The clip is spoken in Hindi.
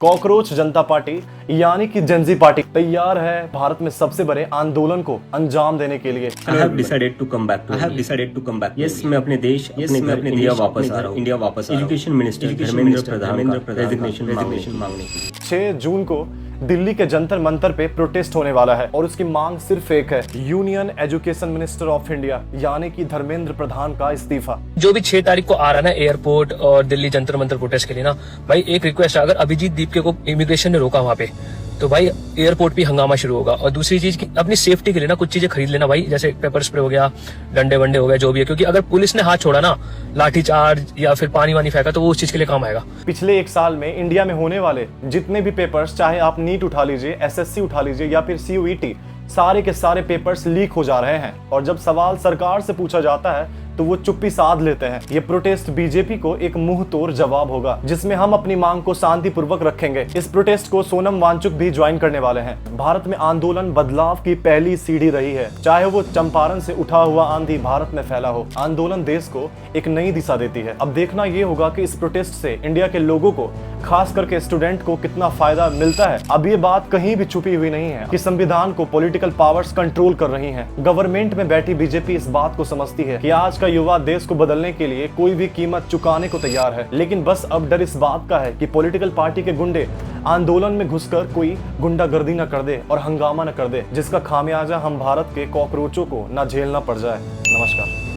कॉकरोच जनता पार्टी यानी कि जेनजी पार्टी तैयार है भारत में सबसे बड़े आंदोलन को अंजाम देने के लिए। I have decided to come back. Yes, मैं अपने देश, अपने इंडिया वापस आ रहा हूँ। एजुकेशन मिनिस्टर धर्मेंद्र प्रधान का रेजिग्नेशन मांगने के लिए 6 जून को दिल्ली के जंतर मंतर पे प्रोटेस्ट होने वाला है और उसकी मांग सिर्फ एक है, union education minister of India यानी कि धर्मेंद्र प्रधान का इस्तीफा। जो भी 6 तारीख को आ रहा है ना एयरपोर्ट और दिल्ली जंतर मंतर प्रोटेस्ट के लिए ना भाई, एक रिक्वेस्ट है, अगर अभिजीत दीपके को इमिग्रेशन ने रोका वहाँ पे तो भाई एयरपोर्ट पे हंगामा शुरू होगा। और दूसरी चीज की अपनी सेफ्टी के लिए ना कुछ चीजें खरीद लेना भाई, जैसे पेपर स्प्रे हो गया, डंडे वंडे हो गए, जो भी है, क्योंकि अगर पुलिस ने हाथ छोड़ा ना, लाठी चार्ज या फिर पानी वानी फेंका तो वो उस चीज के लिए काम आएगा। पिछले 1 साल में इंडिया में होने वाले जितने भी पेपर्स, चाहे आप नीट उठा लीजिए, एसएससी उठा लीजिए या फिर सीयूईटी, सारे के सारे पेपर्स लीक हो जा रहे हैं और जब सवाल सरकार से पूछा जाता है तो वो चुप्पी साध लेते हैं। ये प्रोटेस्ट बीजेपी को एक मुंह तोड़ जवाब होगा जिसमें हम अपनी मांग को शांतिपूर्वक रखेंगे। इस प्रोटेस्ट को सोनम वांगचुक भी ज्वाइन करने वाले हैं। भारत में आंदोलन बदलाव की पहली सीढ़ी रही है, चाहे वो चंपारण से उठा हुआ आंधी भारत में फैला हो। आंदोलन देश को एक नई दिशा देती है। अब देखना ये होगा कि इस प्रोटेस्ट से इंडिया के लोगों को, खास करके स्टूडेंट को, कितना फायदा मिलता है। अब ये बात कहीं भी छुपी हुई नहीं है कि संविधान को पॉलिटिकल पावर्स कंट्रोल कर रही हैं। गवर्नमेंट में बैठी बीजेपी इस बात को समझती है कि आज का युवा देश को बदलने के लिए कोई भी कीमत चुकाने को तैयार है, लेकिन बस अब डर इस बात का है कि पॉलिटिकल पार्टी के गुंडे आंदोलन में घुसकर कोई गुंडागर्दी न कर दे और हंगामा न कर दे, जिसका खामियाजा हम भारत के कॉकरोचों को न झेलना पड़ जाए। नमस्कार।